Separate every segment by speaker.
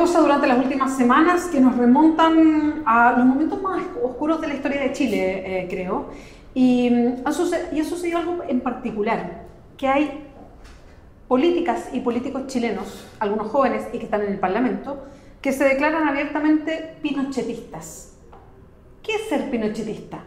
Speaker 1: cosas durante las últimas semanas que nos remontan a los momentos más oscuros de la historia de Chile, creo. Y ha sucedido algo en particular, que hay políticas y políticos chilenos, algunos jóvenes y que están en el Parlamento, que se declaran abiertamente pinochetistas. ¿Qué es ser pinochetista?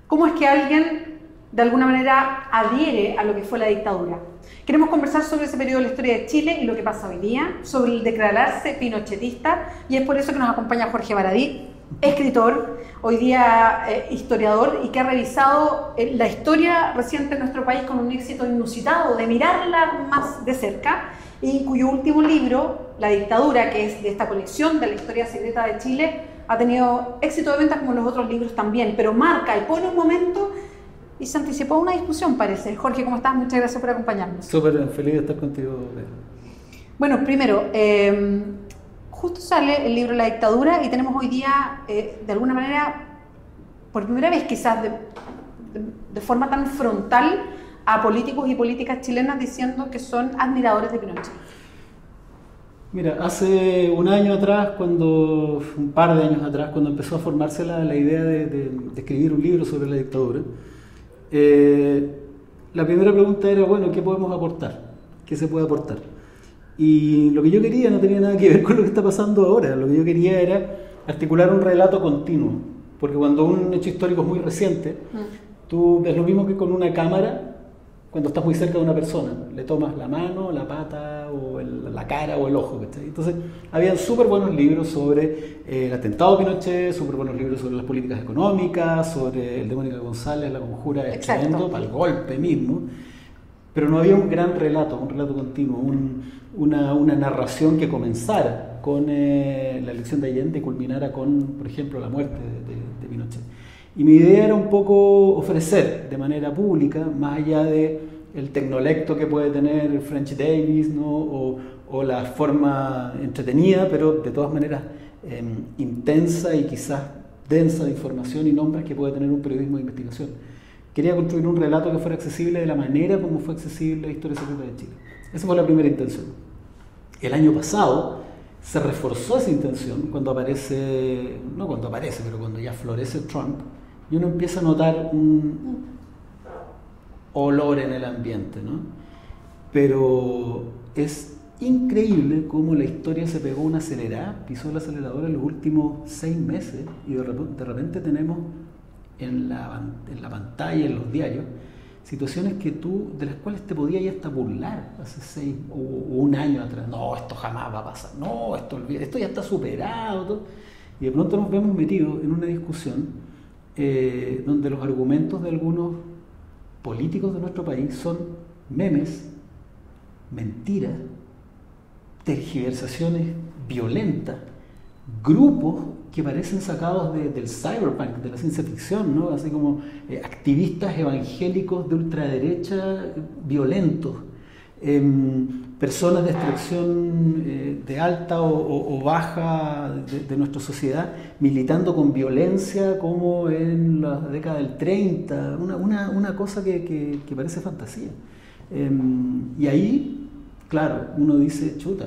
Speaker 1: ¿Cómo es que alguien de alguna manera adhiere a lo que fue la dictadura? Queremos conversar sobre ese periodo de la historia de Chile y lo que pasa hoy día, sobre el declararse pinochetista, y es por eso que nos acompaña Jorge Baradit, escritor, hoy día historiador, y que ha revisado la historia reciente de nuestro país con un éxito inusitado de mirarla más de cerca, y cuyo último libro, La dictadura, que es de esta colección de la historia secreta de Chile, ha tenido éxito de ventas como los otros libros también, pero marca y pone un momento y se anticipó a una discusión, parece. Jorge, ¿cómo estás? Muchas gracias por acompañarnos.
Speaker 2: Súper feliz de estar contigo.
Speaker 1: Bueno, primero, justo sale el libro La dictadura y tenemos hoy día, de alguna manera, por primera vez quizás de forma tan frontal, a políticos y políticas chilenas diciendo que son admiradores de Pinochet.
Speaker 2: Mira, hace un par de años atrás, cuando empezó a formarse la idea de escribir un libro sobre la dictadura, la primera pregunta era, bueno, ¿qué podemos aportar? ¿Qué se puede aportar? Y lo que yo quería no tenía nada que ver con lo que está pasando ahora. Lo que yo quería era articular un relato continuo, porque cuando un hecho histórico es muy reciente, tú es lo mismo que con una cámara. Cuando estás muy cerca de una persona, le tomas la mano, la pata, o la cara o el ojo, ¿cachai? Entonces, habían súper buenos libros sobre el atentado de Pinochet, súper buenos libros sobre las políticas económicas, sobre el de Mónica González, la conjura de Chileno, para el golpe mismo, pero no había un gran relato, un relato continuo, una narración que comenzara con la elección de Allende y culminara con, por ejemplo, la muerte de Pinochet. Y mi idea era un poco ofrecer de manera pública, más allá de el tecnolecto que puede tener French Davis, ¿no? o la forma entretenida, pero de todas maneras intensa y quizás densa de información y nombres que puede tener un periodismo de investigación. Quería construir un relato que fuera accesible de la manera como fue accesible la historia secreta de Chile. Esa fue la primera intención. El año pasado se reforzó esa intención cuando cuando ya florece Trump, y uno empieza a notar un olor en el ambiente, ¿no? Pero es increíble cómo la historia se pegó una acelerada, pisó el acelerador en los últimos 6 meses, y de repente tenemos en la pantalla, en los diarios, situaciones de las cuales te podías ya hasta burlar hace 6 o un año atrás. No, esto jamás va a pasar. No, esto ya está superado. Todo. Y de pronto nos vemos metidos en una discusión donde los argumentos de algunos políticos de nuestro país son memes, mentiras, tergiversaciones violentas, grupos que parecen sacados del cyberpunk, de la ciencia ficción, ¿no? Así como activistas evangélicos de ultraderecha violentos, personas de extracción de alta o baja de nuestra sociedad militando con violencia como en la década del 30, una cosa que parece fantasía. Y ahí, claro, uno dice, chuta,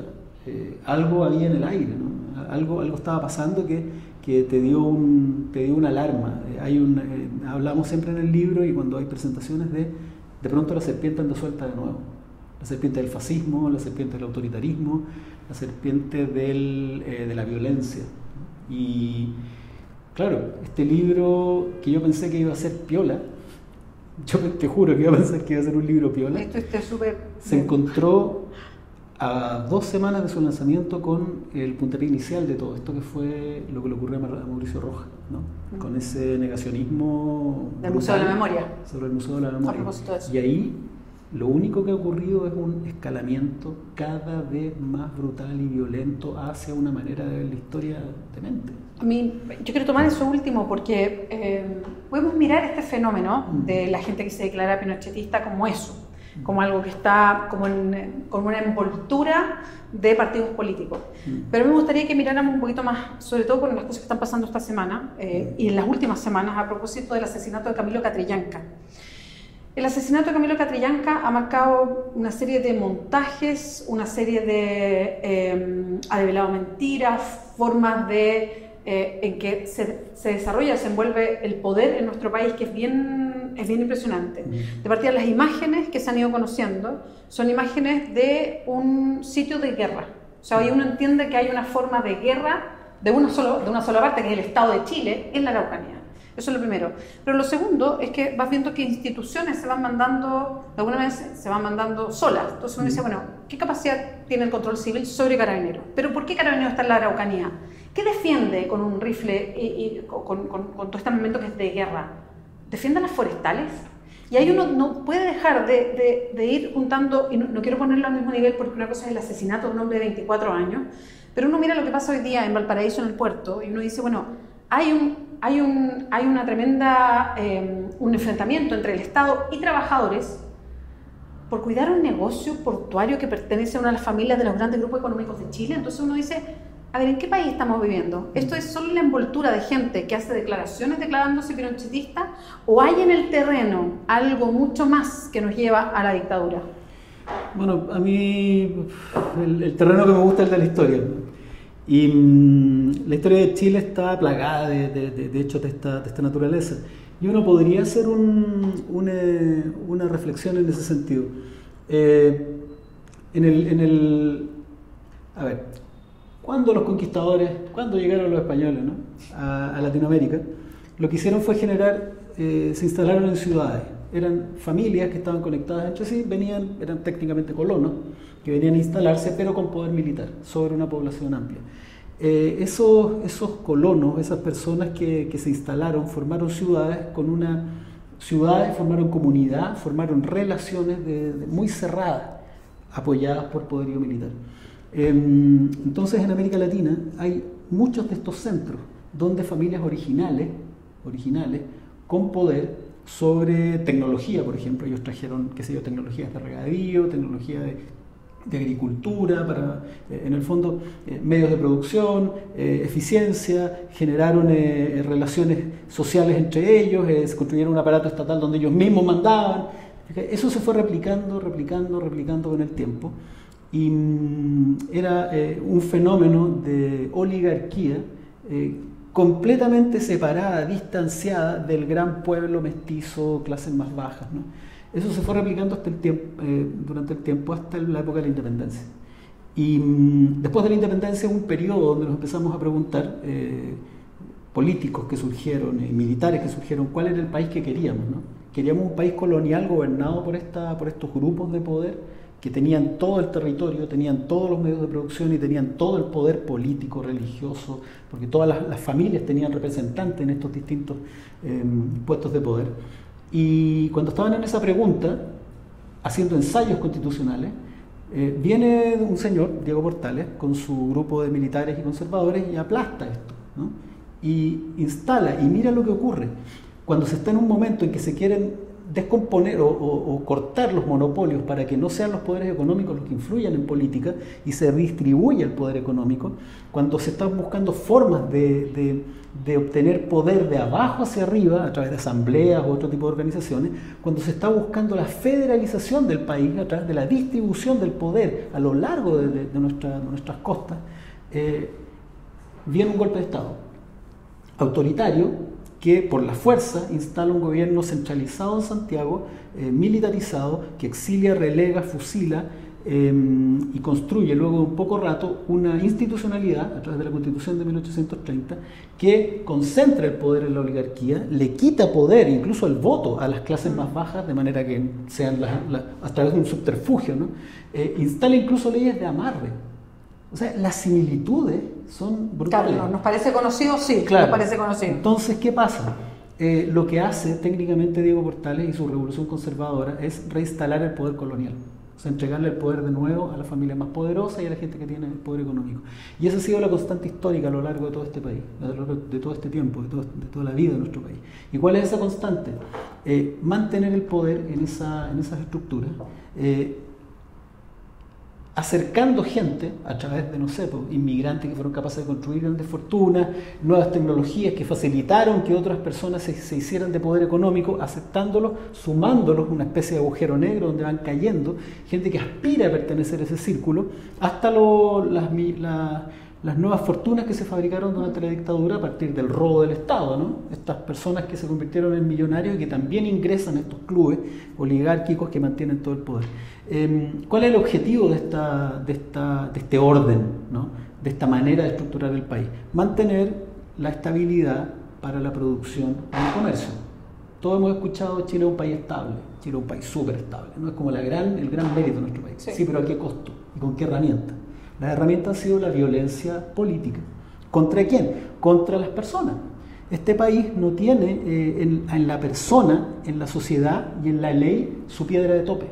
Speaker 2: algo había en el aire, ¿no? Algo estaba pasando que te dio una alarma. Hablamos siempre en el libro y cuando hay presentaciones de pronto la serpiente anda suelta de nuevo. La serpiente del fascismo, la serpiente del autoritarismo, la serpiente de la violencia. Y claro, este libro que yo pensé que iba a ser piola, yo te juro que iba a pensar que iba a ser un libro piola, se encontró a 2 semanas de su lanzamiento con el puntapié inicial de todo esto, que fue lo que le ocurrió a Mauricio Rojas, ¿no? Con ese negacionismo
Speaker 1: del Museo de la Memoria.
Speaker 2: Sobre el Museo de la Memoria.
Speaker 1: De
Speaker 2: y ahí lo único que ha ocurrido es un escalamiento cada vez más brutal y violento hacia una manera de ver la historia demente.
Speaker 1: A mí, yo quiero tomar eso último porque podemos mirar este fenómeno de la gente que se declara pinochetista como eso, como algo que está como una envoltura de partidos políticos. Pero me gustaría que miráramos un poquito más, sobre todo con las cosas que están pasando esta semana y en las últimas semanas, a propósito del asesinato de Camilo Catrillanca. El asesinato de Camilo Catrillanca ha marcado una serie de montajes, una serie de ha develado mentiras, formas de en que se desarrolla, se envuelve el poder en nuestro país, que es bien impresionante. De partida, las imágenes que se han ido conociendo son imágenes de un sitio de guerra. O sea, hoy uno entiende que hay una forma de guerra de una sola parte, que es el Estado de Chile, en la Araucanía. Eso es lo primero. Pero lo segundo es que vas viendo que instituciones se van mandando, de alguna vez se van mandando solas. Entonces uno dice, bueno, ¿qué capacidad tiene el control civil sobre Carabineros? ¿Pero por qué Carabineros está en la Araucanía? ¿Qué defiende con un rifle y con todo este armamento que es de guerra? ¿Defiende las forestales? Y ahí uno no puede dejar de ir juntando, y no quiero ponerlo al mismo nivel porque una cosa es el asesinato de un hombre de 24 años, pero uno mira lo que pasa hoy día en Valparaíso, en el puerto, y uno dice, bueno, hay una tremenda, un enfrentamiento entre el Estado y trabajadores por cuidar un negocio portuario que pertenece a una de las familias de los grandes grupos económicos de Chile. Entonces uno dice, a ver, ¿en qué país estamos viviendo? ¿Esto es solo la envoltura de gente que hace declaraciones declarándose pinochetista, o hay en el terreno algo mucho más que nos lleva a la dictadura?
Speaker 2: Bueno, a mí el terreno que me gusta es el de la historia. Y la historia de Chile está plagada de hechos de esta naturaleza. Y uno podría hacer una reflexión en ese sentido. A ver, cuando los conquistadores, cuando llegaron los españoles, ¿no?, a Latinoamérica, lo que hicieron fue se instalaron en ciudades. Eran familias que estaban conectadas entre sí, eran técnicamente colonos, que venían a instalarse, pero con poder militar, sobre una población amplia. Esos colonos, esas personas que se instalaron, formaron ciudades, formaron comunidad, formaron relaciones muy cerradas, apoyadas por poderío militar. Entonces, en América Latina hay muchos de estos centros, donde familias originales, con poder sobre tecnología, por ejemplo, ellos trajeron, tecnologías de regadío, tecnología de agricultura, en el fondo, medios de producción, eficiencia, generaron relaciones sociales entre ellos, se construyeron un aparato estatal donde ellos mismos mandaban. Eso se fue replicando con el tiempo, y era un fenómeno de oligarquía completamente separada, distanciada del gran pueblo mestizo, clases más bajas, ¿no? Eso se fue replicando durante el tiempo hasta la época de la independencia. Y después de la independencia, un periodo donde nos empezamos a preguntar, políticos que surgieron, militares que surgieron, cuál era el país que queríamos, ¿no? Queríamos un país colonial gobernado por estos grupos de poder que tenían todo el territorio, tenían todos los medios de producción y tenían todo el poder político, religioso, porque todas las familias tenían representantes en estos distintos puestos de poder. Y cuando estaban en esa pregunta, haciendo ensayos constitucionales, viene un señor, Diego Portales, con su grupo de militares y conservadores, y aplasta esto, ¿no? Y instala, y mira lo que ocurre. Cuando se está en un momento en que se quieren descomponer o cortar los monopolios para que no sean los poderes económicos los que influyan en política y se redistribuya el poder económico, cuando se están buscando formas de obtener poder de abajo hacia arriba a través de asambleas u otro tipo de organizaciones, cuando se está buscando la federalización del país a través de la distribución del poder a lo largo de nuestras costas, viene un golpe de Estado autoritario que por la fuerza instala un gobierno centralizado en Santiago, militarizado, que exilia, relega, fusila y construye luego de un poco rato una institucionalidad a través de la Constitución de 1830 que concentra el poder en la oligarquía, le quita poder, incluso el voto, a las clases más bajas, de manera que sean a través de un subterfugio, ¿no? Instala incluso leyes de amarre. O sea, las similitudes son brutales.
Speaker 1: Claro, ¿nos parece conocido? Sí,
Speaker 2: claro.
Speaker 1: Nos parece conocido.
Speaker 2: Entonces, ¿qué pasa? Lo que hace técnicamente Diego Portales y su revolución conservadora es reinstalar el poder colonial. O sea, entregarle el poder de nuevo a la familia más poderosa y a la gente que tiene el poder económico. Y esa ha sido la constante histórica a lo largo de todo este país, a lo largo de todo este tiempo, de toda la vida de nuestro país. ¿Y cuál es esa constante? Mantener el poder en esas estructuras, acercando gente a través de, no sé, pues, inmigrantes que fueron capaces de construir grandes fortunas, nuevas tecnologías que facilitaron que otras personas se hicieran de poder económico, aceptándolos, sumándolos, una especie de agujero negro donde van cayendo, gente que aspira a pertenecer a ese círculo, hasta las nuevas fortunas que se fabricaron durante la dictadura a partir del robo del Estado, ¿no? Estas personas que se convirtieron en millonarios y que también ingresan a estos clubes oligárquicos que mantienen todo el poder. ¿Cuál es el objetivo de este orden, ¿no? De esta manera de estructurar el país? Mantener la estabilidad para la producción y el comercio. Todos hemos escuchado Chile es un país estable, Chile es un país súper estable, ¿no? Es como el gran mérito de nuestro país. Sí, pero ¿a qué costo? ¿Y con qué herramienta? Las herramientas han sido la violencia política. ¿Contra quién? Contra las personas. Este país no tiene en la persona, en la sociedad y en la ley su piedra de tope.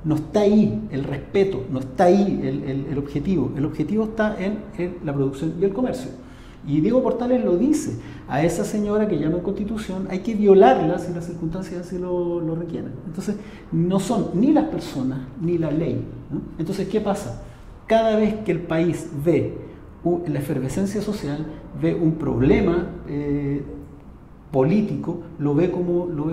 Speaker 2: No está ahí el respeto, no está ahí el objetivo. El objetivo está en la producción y el comercio. Y Diego Portales lo dice, a esa señora que llaman Constitución hay que violarla si las circunstancias así lo requieren. Entonces, no son ni las personas ni la ley, ¿no? Entonces, ¿qué pasa? Cada vez que el país ve la efervescencia social, ve un problema político, lo ve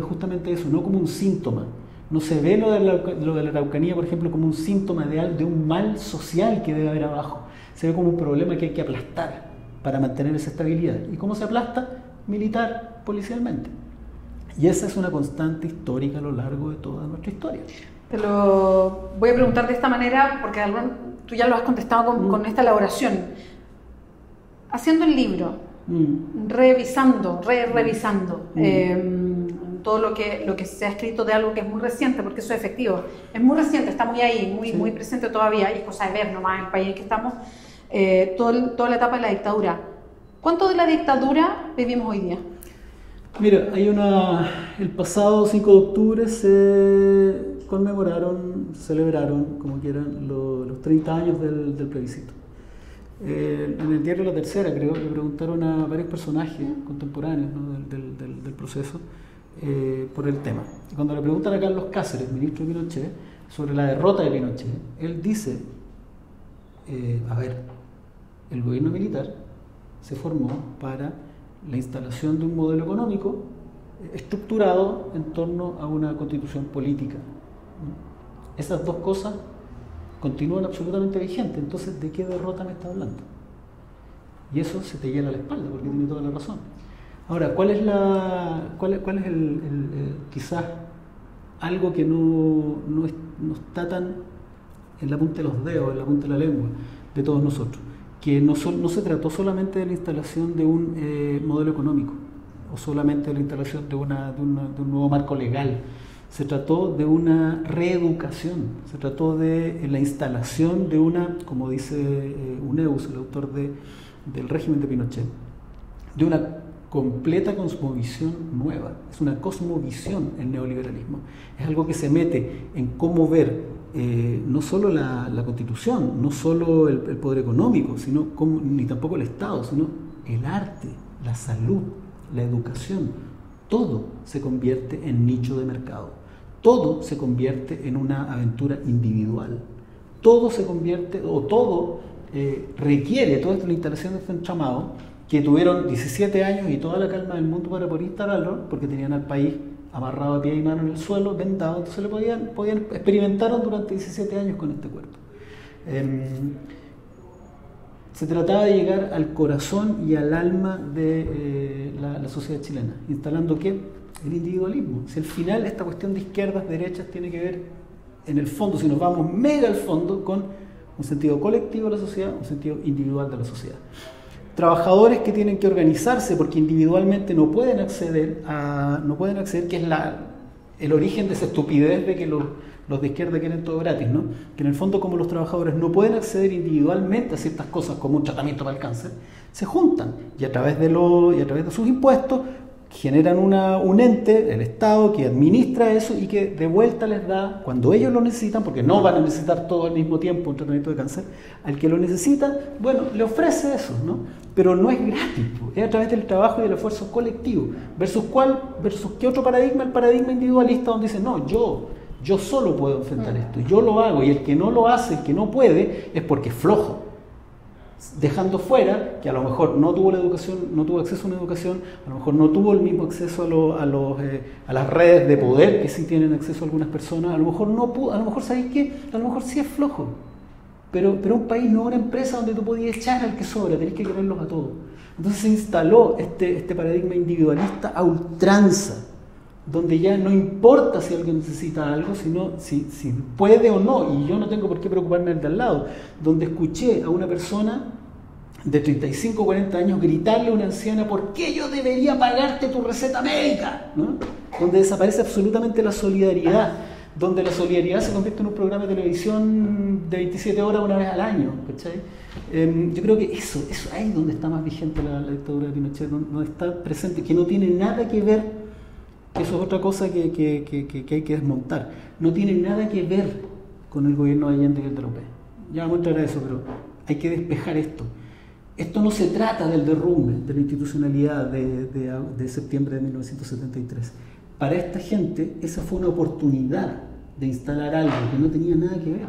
Speaker 2: justamente eso, no como un síntoma. No se ve lo de la Araucanía, por ejemplo, como un síntoma de un mal social que debe haber abajo. Se ve como un problema que hay que aplastar para mantener esa estabilidad. ¿Y cómo se aplasta? Militar, policialmente. Y esa es una constante histórica a lo largo de toda nuestra historia.
Speaker 1: Te lo voy a preguntar de esta manera porque tú ya lo has contestado con esta elaboración. Haciendo el libro, revisando todo lo que se ha escrito de algo que es muy reciente, porque eso es efectivo, es muy reciente, está muy ahí, muy presente todavía, y es cosa de ver nomás el país en que estamos, toda la etapa de la dictadura. ¿Cuánto de la dictadura vivimos hoy día?
Speaker 2: Mira, el pasado 5 de octubre se celebraron, como quieran, los 30 años del plebiscito. En el diario La Tercera, creo, le preguntaron a varios personajes contemporáneos, ¿no? del proceso por el tema. Y cuando le preguntan a Carlos Cáceres, ministro de Pinochet, sobre la derrota de Pinochet, él dice, el gobierno militar se formó para la instalación de un modelo económico estructurado en torno a una constitución política. Esas dos cosas continúan absolutamente vigentes. Entonces, ¿de qué derrota me está hablando? Y eso se te hiela la espalda porque tiene toda la razón. Ahora, ¿cuál es quizás algo que no está tan en la punta de los dedos, en la punta de la lengua de todos nosotros? Que no se trató solamente de la instalación de un modelo económico o solamente de la instalación de un nuevo marco legal. Se trató de una reeducación, se trató de la instalación de una, como dice Uneus, el autor del régimen de Pinochet, de una completa cosmovisión nueva. Es una cosmovisión el neoliberalismo. Es algo que se mete en cómo ver no solo la Constitución, no solo el poder económico, ni tampoco el Estado, sino el arte, la salud, la educación. Todo se convierte en nicho de mercado. Todo se convierte en una aventura individual. Todo requiere toda esta instalación de este entramado que tuvieron 17 años y toda la calma del mundo para poder instalarlo, porque tenían al país amarrado a pie y mano en el suelo, vendado, entonces experimentaron durante 17 años con este cuerpo. Se trataba de llegar al corazón y al alma de la sociedad chilena, instalando ¿qué? El individualismo. Si al final esta cuestión de izquierdas, derechas tiene que ver, en el fondo, si nos vamos mega al fondo, con un sentido colectivo de la sociedad, un sentido individual de la sociedad. Trabajadores que tienen que organizarse porque individualmente no pueden acceder, que es el origen de esa estupidez de que los de izquierda quieren todo gratis, ¿no? Que en el fondo, como los trabajadores no pueden acceder individualmente a ciertas cosas como un tratamiento para el cáncer, se juntan y a través de sus impuestos generan un ente, el Estado, que administra eso y que de vuelta les da, cuando ellos lo necesitan, porque no van a necesitar todo al mismo tiempo un tratamiento de cáncer, al que lo necesita, bueno, le ofrece eso, ¿no? Pero no es gratis, es a través del trabajo y del esfuerzo colectivo. ¿Versus qué otro paradigma? El paradigma individualista, donde dice, no, yo Yo solo puedo enfrentar esto, yo lo hago, y el que no lo hace, el que no puede, es porque es flojo. Dejando fuera que a lo mejor no tuvo la educación, no tuvo acceso a una educación, a lo mejor no tuvo el mismo acceso a las redes de poder que sí tienen acceso algunas personas, a lo mejor no pudo, a lo mejor, ¿sabéis qué? A lo mejor sí es flojo, pero un país no es una empresa donde tú podías echar al que sobra, tenés que quererlos a todos. Entonces se instaló este paradigma individualista a ultranza, donde ya no importa si alguien necesita algo, sino si puede o no, y yo no tengo por qué preocuparme del de al lado, donde escuché a una persona de 35 o 40 años gritarle a una anciana: ¿por qué yo debería pagarte tu receta médica? ¿No? Donde desaparece absolutamente la solidaridad, donde la solidaridad se convierte en un programa de televisión de 27 horas una vez al año, ¿cachai? Yo creo que eso ahí es donde está más vigente la dictadura de Pinochet, donde está presente, que no tiene nada que ver. Eso es otra cosa que hay que desmontar. No tiene nada que ver con el gobierno de Allende y el de López. Ya vamos a entrar a eso, pero hay que despejar esto. Esto no se trata del derrumbe de la institucionalidad de septiembre de 1973. Para esta gente, esa fue una oportunidad de instalar algo que no tenía nada que ver.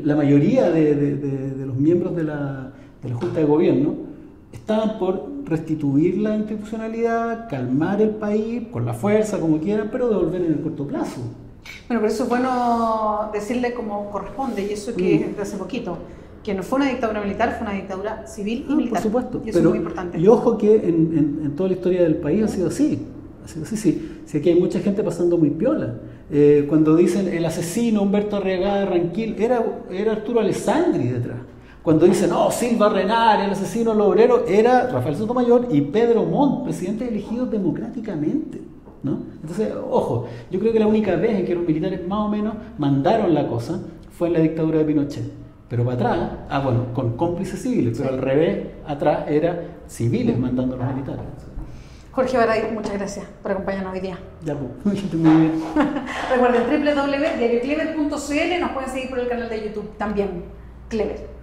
Speaker 2: La mayoría de los miembros de la Junta de Gobierno estaban por restituir la institucionalidad, calmar el país, con la fuerza, como quieran, pero devolver en el corto plazo.
Speaker 1: Bueno, por eso es bueno decirle como corresponde, y eso que es de hace poquito, que no fue una dictadura militar, fue una dictadura civil y militar.
Speaker 2: Por supuesto,
Speaker 1: y eso es muy importante.
Speaker 2: Y ojo que en toda la historia del país ha sido así. Sí, aquí hay mucha gente pasando muy piola. Cuando dicen el asesino Humberto Arriagada Ranquil, era Arturo Alessandri detrás. Cuando dicen, no, Silva Renal, el asesino del obrero, era Rafael Sotomayor y Pedro Montt, presidentes elegidos democráticamente, ¿no? Entonces, ojo, yo creo que la única vez en que los militares más o menos mandaron la cosa fue en la dictadura de Pinochet. Pero para atrás, con cómplices civiles, pero al revés, atrás era civiles mandando a los militares.
Speaker 1: Jorge Baradit, muchas gracias por acompañarnos hoy día.
Speaker 2: Ya, pues, muy bien.
Speaker 1: Recuerden, www.diarioclever.cl, nos pueden seguir por el canal de YouTube también, Clever.